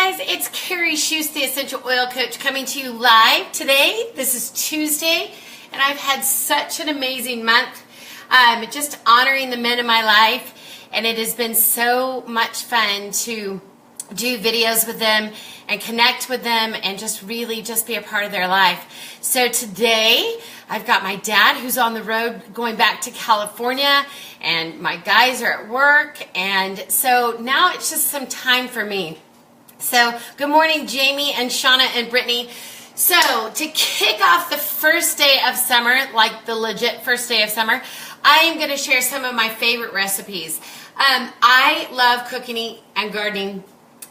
guys, it's Carrie Schust, the Essential Oil Coach, coming to you live today. This is Tuesday, and I've had such an amazing month, just honoring the men in my life, and it has been so much fun to do videos with them and connect with them and just really just be a part of their life. So today I've got my dad who's on the road going back to California, and my guys are at work, and so now it's just some time for me. So good morning, Jamie and Shauna and Brittany. So to kick off the first day of summer, like the legit first day of summer, I am going to share some of my favorite recipes. I love cooking and gardening.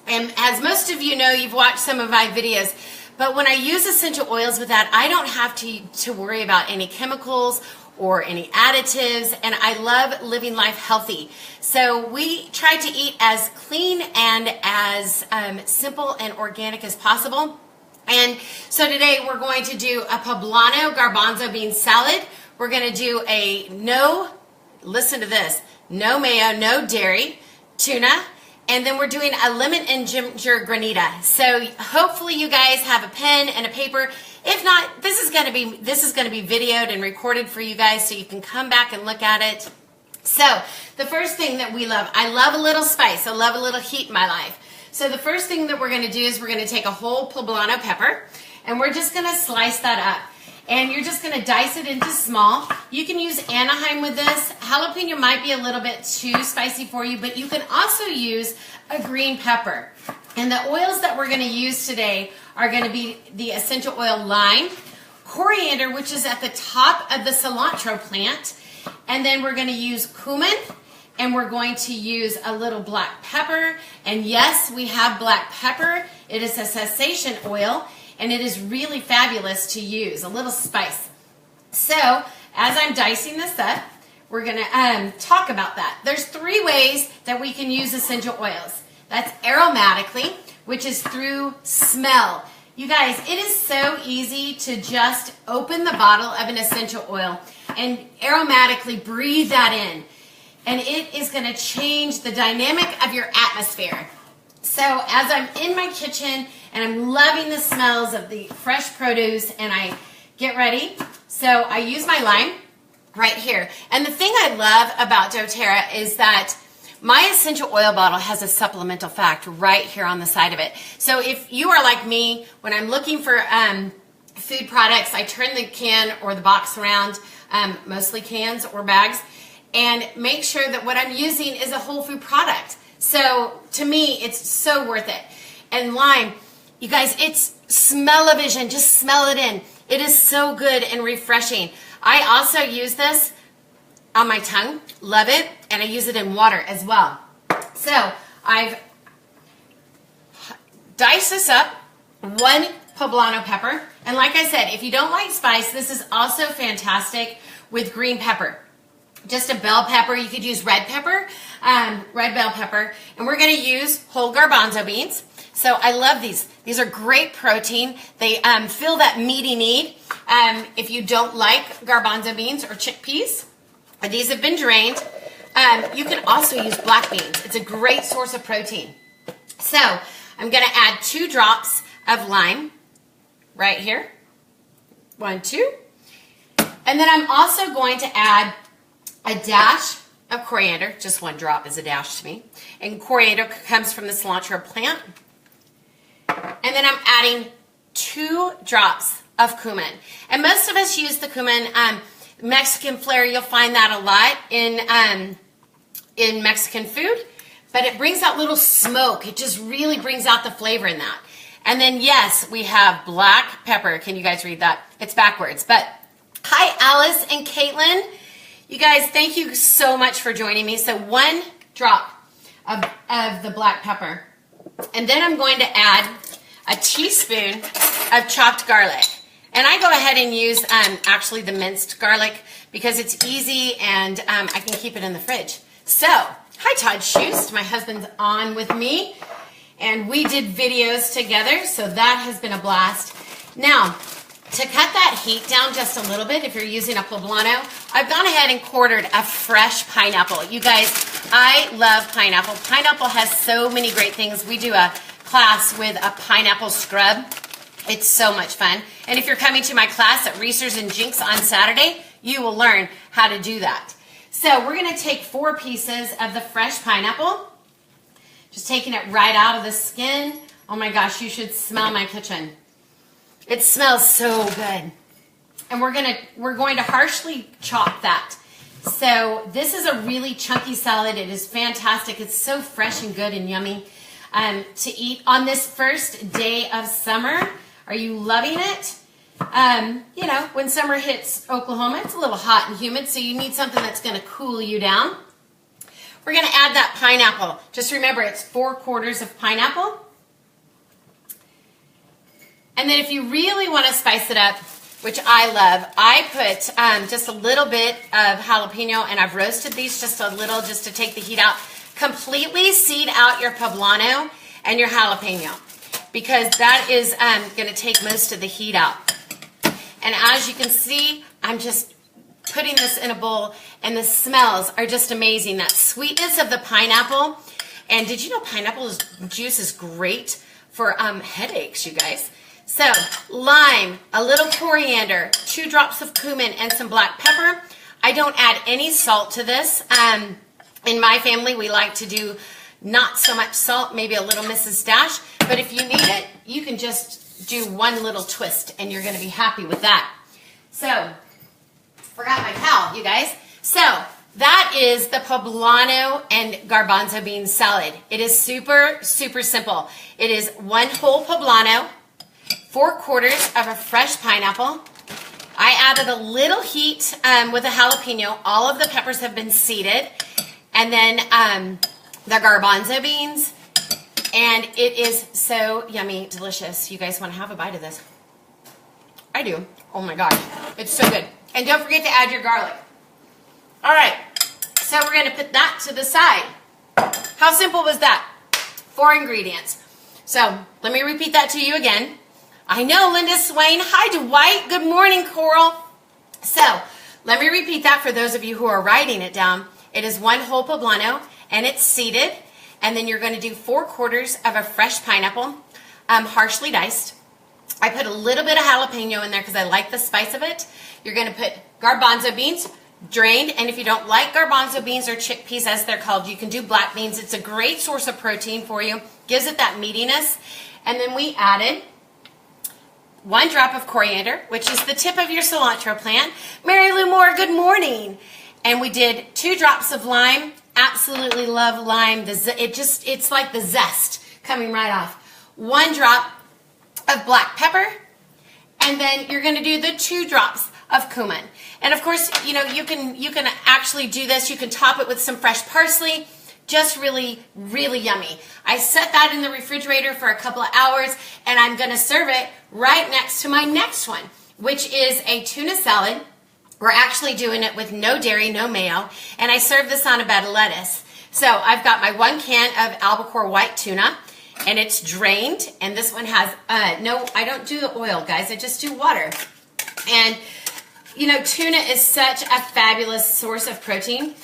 And as most of you know, you've watched some of my videos, but when I use essential oils with that, I don't have to worry about any chemicals or any additives, and I love living life healthy. So we try to eat as clean and as simple and organic as possible. And so today we're going to do a poblano garbanzo bean salad. We're going to do a listen to this, no mayo, no dairy tuna. And then we're doing a lemon and ginger granita. So hopefully you guys have a pen and a paper. If not, this is going to be videoed and recorded for you guys so you can come back and look at it. So the first thing that we love, I love a little spice. I love a little heat in my life. So the first thing that we're going to do is we're going to take a whole poblano pepper, and we're just going to slice that up. And you're just going to dice it into small. You can use Anaheim with this. Jalapeno might be a little bit too spicy for you, but you can also use a green pepper. And the oils that we're going to use today are going to be the essential oil lime, coriander, which is at the top of the cilantro plant, and then we're going to use cumin, and we're going to use a little black pepper. And yes, we have black pepper. It is a cessation oil, and it is really fabulous to use, a little spice. So as I'm dicing this up, we're going to talk about that. There's 3 ways that we can use essential oils. That's aromatically, which is through smell. You guys, it is so easy to just open the bottle of an essential oil and aromatically breathe that in. And it is going to change the dynamic of your atmosphere. So as I'm in my kitchen and I'm loving the smells of the fresh produce and I get ready, so I use my lime right here. And the thing I love about doTERRA is that my essential oil bottle has a supplemental fact right here on the side of it. So if you are like me, when I'm looking for food products, I turn the can or the box around, mostly cans or bags, and make sure that what I'm using is a whole food product. So to me, it's so worth it. And lime, you guys, it's smell-o-vision. Just smell it in. It is so good and refreshing. I also use this on my tongue. Love it. And I use it in water as well. So I've diced this up, 1 poblano pepper. And like I said, if you don't like spice, this is also fantastic with green pepper. Just a bell pepper. You could use red pepper, red bell pepper. And we're going to use whole garbanzo beans. So I love these. These are great protein. They fill that meaty need. If you don't like garbanzo beans or chickpeas, these have been drained. You can also use black beans. It's a great source of protein. So I'm going to add 2 drops of lime right here. 1, 2. And then I'm also going to add a dash of coriander. Just 1 drop is a dash to me. And coriander comes from the cilantro plant. And then I'm adding 2 drops of cumin. And most of us use the cumin. Mexican flair, you'll find that a lot in Mexican food. But it brings out little smoke. It just really brings out the flavor in that. And then, yes, we have black pepper. Can you guys read that? It's backwards. But hi, Alice and Caitlin. You guys, thank you so much for joining me. So 1 drop of the black pepper. And then I'm going to add a teaspoon of chopped garlic. And I go ahead and use actually the minced garlic because it's easy and I can keep it in the fridge. So, hi Todd Schust. My husband's on with me. And we did videos together, so that has been a blast. Now, to cut that heat down just a little bit, if you're using a poblano, I've gone ahead and quartered a fresh pineapple. You guys, I love pineapple. Pineapple has so many great things. We do a class with a pineapple scrub. It's so much fun. And if you're coming to my class at Reese's and Jinx on Saturday, you will learn how to do that. So we're going to take 4 pieces of the fresh pineapple. Just taking it right out of the skin. Oh my gosh, you should smell my kitchen. It smells so good. And we're going to harshly chop that. So this is a really chunky salad. It is fantastic. It's so fresh and good and yummy to eat on this first day of summer. Are you loving it? You know, when summer hits Oklahoma, it's a little hot and humid, so you need something that's going to cool you down. We're going to add that pineapple. Just remember, it's 4/4 of pineapple. And then if you really want to spice it up, which I love, I put just a little bit of jalapeno, and I've roasted these just a little just to take the heat out. Completely seed out your poblano and your jalapeno, because that is going to take most of the heat out. And as you can see, I'm just putting this in a bowl, and the smells are just amazing. That sweetness of the pineapple. And did you know pineapple juice is great for headaches, you guys? So, lime, a little coriander, 2 drops of cumin, and some black pepper. I don't add any salt to this. In my family, we like to do not so much salt, maybe a little Mrs. Dash. But if you need it, you can just do one little twist, and you're going to be happy with that. So, forgot my towel, you guys. So, that is the poblano and garbanzo bean salad. It is super, super simple. It is 1 whole poblano, 4/4 of a fresh pineapple. I added a little heat with a jalapeno. All of the peppers have been seeded. And then the garbanzo beans. And it is so yummy, delicious. You guys want to have a bite of this? I do. Oh my gosh. It's so good. And don't forget to add your garlic. All right. So we're going to put that to the side. How simple was that? 4 ingredients. So let me repeat that to you again. I know, Linda Swain. Hi, Dwight. Good morning, Coral. So let me repeat that for those of you who are writing it down. It is 1 whole poblano, and it's seeded. And then you're going to do 4/4 of a fresh pineapple, harshly diced. I put a little bit of jalapeno in there because I like the spice of it. You're going to put garbanzo beans, drained. And if you don't like garbanzo beans or chickpeas, as they're called, you can do black beans. It's a great source of protein for you. Gives it that meatiness. And then we added 1 drop of coriander, which is the tip of your cilantro plant. Mary Lou Moore, good morning. And we did 2 drops of lime. Absolutely love lime. It's like the zest coming right off. 1 drop of black pepper. And then you're going to do the 2 drops of cumin. And of course, you know, you can actually do this. You can top it with some fresh parsley. Just really, really yummy. I set that in the refrigerator for a couple of hours, and I'm going to serve it right next to my next one, which is a tuna salad. We're actually doing it with no dairy, no mayo, and I serve this on a bed of lettuce. So I've got my 1 can of albacore white tuna, and it's drained, and this one has, no, I don't do the oil, guys. I just do water. And, you know, tuna is such a fabulous source of protein,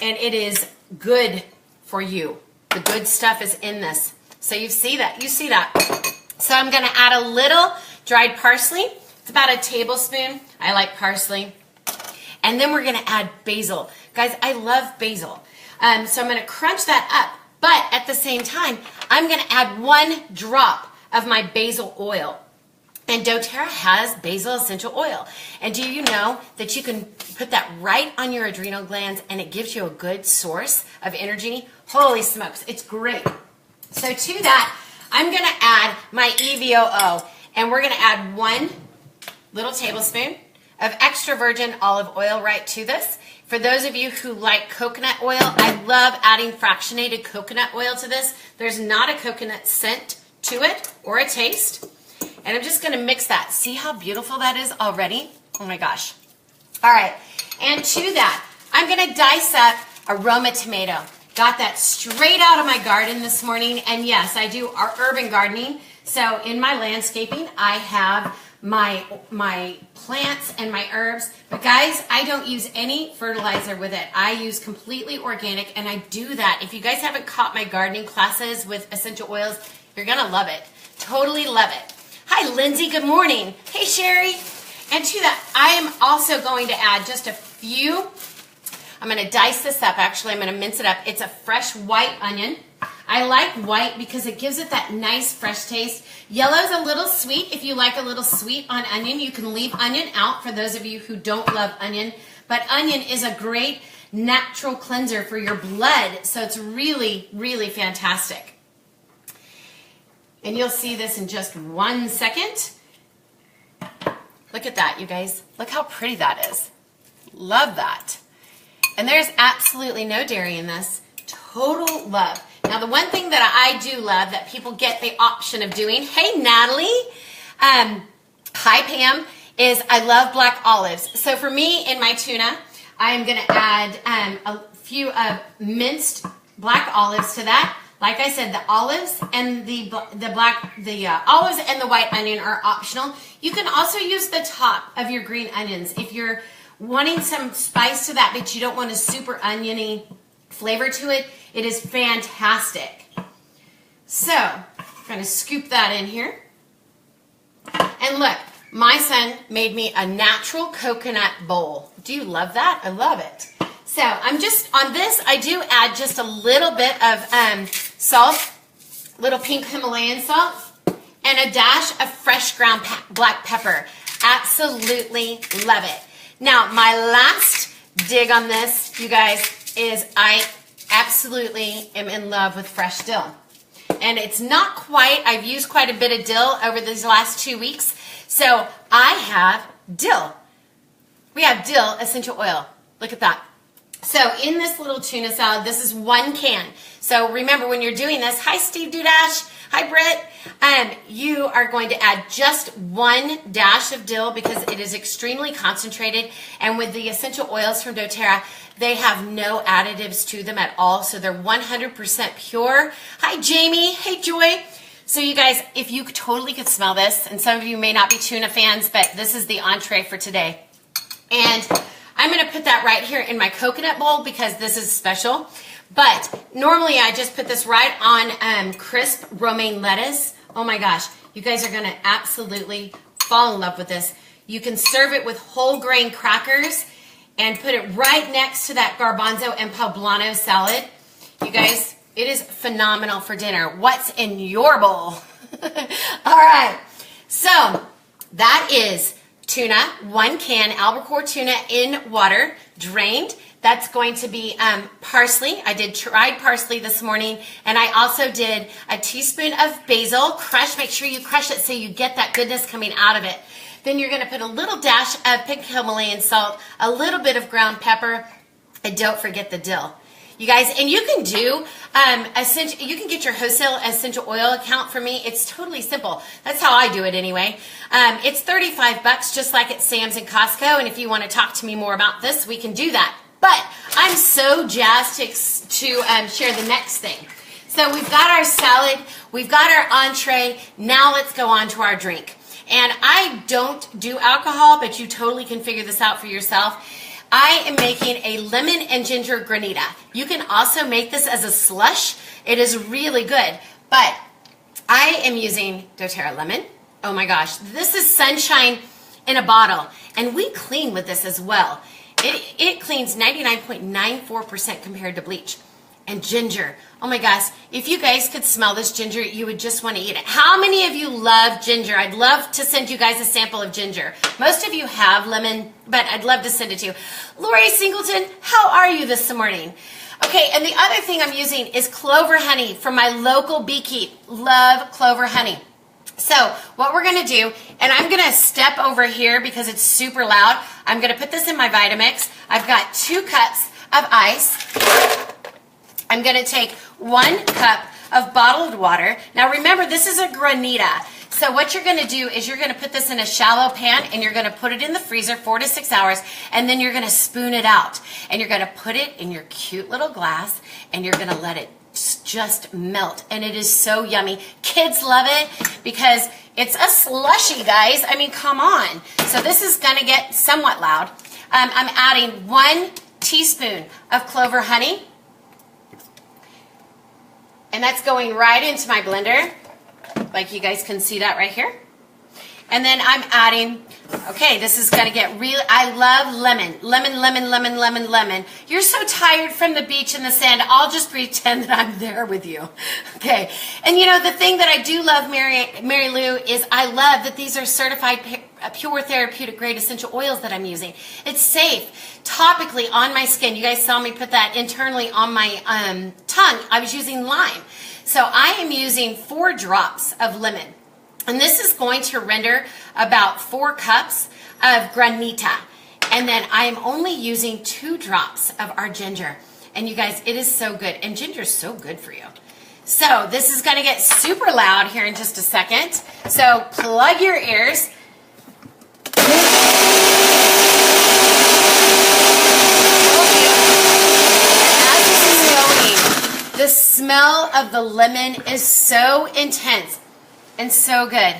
and it is good for you. The good stuff is in this. So you see that. So I'm going to add a little dried parsley. It's about a tablespoon. I like parsley. And then we're going to add basil. Guys, I love basil. So I'm going to crunch that up. But at the same time, I'm going to add 1 drop of my basil oil. And doTERRA has basil essential oil. And do you know that you can put that right on your adrenal glands, and it gives you a good source of energy? Holy smokes, it's great. So to that, I'm going to add my EVOO. And we're going to add 1 little tablespoon of extra virgin olive oil right to this. For those of you who like coconut oil, I love adding fractionated coconut oil to this. There's not a coconut scent to it or a taste. And I'm just going to mix that. See how beautiful that is already? Oh my gosh. All right. And to that, I'm going to dice up a Roma tomato. Got that straight out of my garden this morning. And yes, I do our urban gardening. So in my landscaping, I have my plants and my herbs. But guys, I don't use any fertilizer with it. I use completely organic, and I do that. If you guys haven't caught my gardening classes with essential oils, You're gonna love it. Totally love it. Hi, Lindsay, good morning. Hey, Sherry. And to that, I am also going to add just a few. I'm gonna dice this up. Actually, I'm gonna mince it up. It's a fresh white onion. I like white because it gives it that nice fresh taste. Yellow's a little sweet. If you like a little sweet on onion, you can leave onion out for those of you who don't love onion. But onion is a great natural cleanser for your blood, so it's really, really fantastic. And you'll see this in just 1 second. Look at that, you guys. Look how pretty that is. Love that. And there's absolutely no dairy in this. Total love. Now, the one thing that I do love that people get the option of doing, hey, Natalie, hi, Pam, is I love black olives. So for me, in my tuna, I'm going to add a few of minced black olives to that. Like I said, the olives and the olives and the white onion are optional. You can also use the top of your green onions if you're wanting some spice to that, but you don't want a super oniony flavor to it. It is fantastic. So, I'm going to scoop that in here. And look, my son made me a natural coconut bowl. Do you love that? I love it. So, I'm just, on this, I do add just a little bit of salt, little pink Himalayan salt, and a dash of fresh ground black pepper. Absolutely love it. Now, my last dig on this, you guys, is I absolutely am in love with fresh dill. And it's not quite, I've used quite a bit of dill over these last 2 weeks. So I have dill. We have dill essential oil. Look at that. So in this little tuna salad, this is 1 can. So remember when you're doing this, hi Steve Dudash, hi Britt, you are going to add just 1 dash of dill because it is extremely concentrated. And with the essential oils from doTERRA, they have no additives to them at all. So they're 100% pure. Hi Jamie, hey Joy. So you guys, if you totally could smell this, and some of you may not be tuna fans, but this is the entree for today. And I'm going to put that right here in my coconut bowl because this is special. But normally I just put this right on crisp romaine lettuce. Oh my gosh, you guys are going to absolutely fall in love with this. You can serve it with whole grain crackers and put it right next to that garbanzo and poblano salad. You guys, it is phenomenal for dinner. What's in your bowl? All right, so that is tuna, 1 can albacore tuna in water, drained. That's going to be parsley. I did dried parsley this morning, and I also did a teaspoon of basil. Crush, make sure you crush it so you get that goodness coming out of it. Then you're going to put a little dash of pink Himalayan salt, a little bit of ground pepper, and don't forget the dill. You guys, and you can do you can get your wholesale essential oil account for me. It's totally simple. That's how I do it anyway. It's $35 just like at Sam's and Costco. And if you want to talk to me more about this, we can do that. But I'm so jazzed to share the next thing. So we've got our salad, we've got our entree. Now let's go on to our drink. And I don't do alcohol, but you totally can figure this out for yourself. I am making a lemon and ginger granita. You can also make this as a slush. It is really good. But I am using doTERRA lemon. Oh my gosh, this is sunshine in a bottle. And we clean with this as well. It cleans 99.94% compared to bleach. And ginger. Oh my gosh, if you guys could smell this ginger, you would just want to eat it. How many of you love ginger? I'd love to send you guys a sample of ginger. Most of you have lemon, but I'd love to send it to you. Lori Singleton, how are you this morning? Okay, and the other thing I'm using is clover honey from my local beekeep. Love clover honey. So what we're going to do, and I'm going to step over here because it's super loud. I'm going to put this in my Vitamix. I've got 2 cups of ice. I'm going to take 1 cup of bottled water. Now remember, this is a granita. So what you're going to do is you're going to put this in a shallow pan and you're going to put it in the freezer 4 to 6 hours, and then you're going to spoon it out. And you're going to put it in your cute little glass and you're going to let it just melt. And it is so yummy. Kids love it because it's a slushy, guys. I mean, come on. So this is going to get somewhat loud. I'm adding 1 teaspoon of clover honey. And that's going right into my blender. like you guys can see that right here. And then I'm adding, okay, this is gonna get real. I love lemon. Lemon, lemon, lemon, lemon, lemon. You're so tired from the beach and the sand, I'll just pretend that I'm there with you. Okay, and you know, the thing that I do love, Mary Lou, is I love that these are certified pure therapeutic grade essential oils that I'm using. It's safe, topically on my skin. You guys saw me put that internally on my tongue. I was using lime. So I am using 4 drops of lemon. And this is going to render about 4 cups of granita. And then I am only using 2 drops of our ginger. And you guys, it is so good. And ginger is so good for you. So this is going to get super loud here in just a second. So plug your ears. As this is going, the smell of the lemon is so intense. And so good.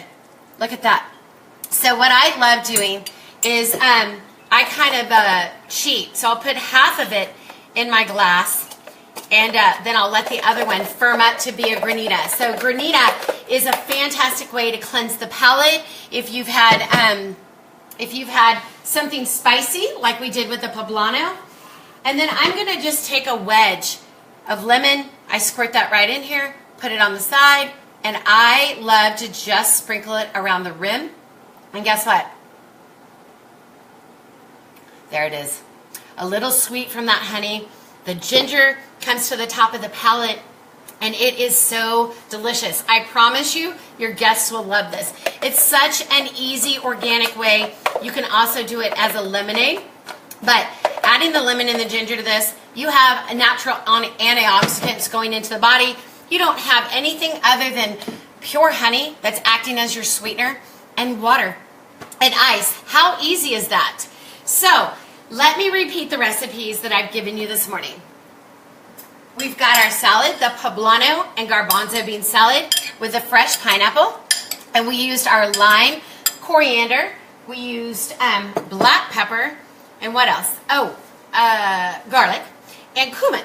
Look at that. So what I love doing is I kind of cheat. So I'll put half of it in my glass, and then I'll let the other one firm up to be a granita. So granita is a fantastic way to cleanse the palate if you've had something spicy like we did with the poblano. And then I'm going to just take a wedge of lemon. I squirt that right in here, put it on the side. And I love to just sprinkle it around the rim. And guess what? There it is. A little sweet from that honey. The ginger comes to the top of the palate. And it is so delicious. I promise you, your guests will love this. It's such an easy, organic way. You can also do it as a lemonade. But adding the lemon and the ginger to this, you have a natural antioxidants going into the body. You don't have anything other than pure honey that's acting as your sweetener, and water and ice. How easy is that? So let me repeat the recipes that I've given you this morning. We've got our salad, the poblano and garbanzo bean salad with a fresh pineapple. And we used our lime, coriander. We used black pepper. And what else? Oh, garlic and cumin.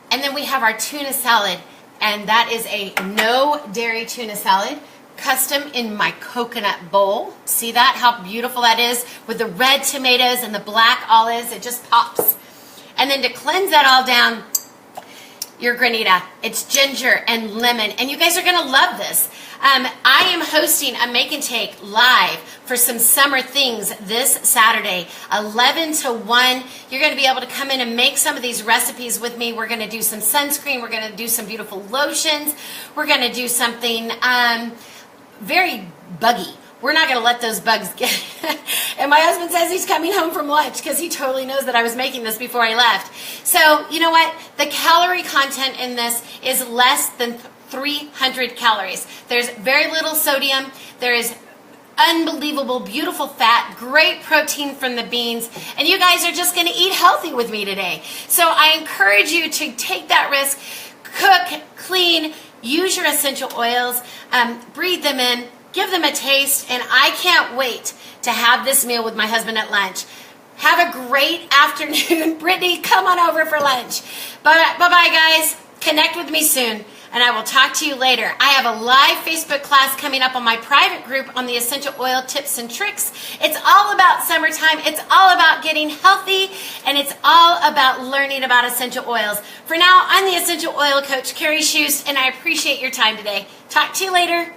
And then we have our tuna salad. And that is a no dairy tuna salad, custom in my coconut bowl. See that? How beautiful that is with the red tomatoes and the black olives. It just pops. And then to cleanse that all down, your granita. It's ginger and lemon. And you guys are going to love this. I am hosting a Make and Take live for some summer things this Saturday, 11 to 1. You're going to be able to come in and make some of these recipes with me. We're going to do some sunscreen. We're going to do some beautiful lotions. We're going to do something very buggy. We're not going to let those bugs get And my husband says he's coming home from lunch because he totally knows that I was making this before I left. So, you know what? The calorie content in this is less than 300 calories. There's very little sodium. There is unbelievable, beautiful fat, great protein from the beans, and you guys are just going to eat healthy with me today. So I encourage you to take that risk, cook, clean, use your essential oils, breathe them in, give them a taste, and I can't wait to have this meal with my husband at lunch. Have a great afternoon. Brittany, come on over for lunch. Bye-bye, guys. Connect with me soon, and I will talk to you later. I have a live Facebook class coming up on my private group on the essential oil tips and tricks. It's all about summertime. It's all about getting healthy, and it's all about learning about essential oils. For now, I'm the essential oil coach, Carrie Schust, and I appreciate your time today. Talk to you later.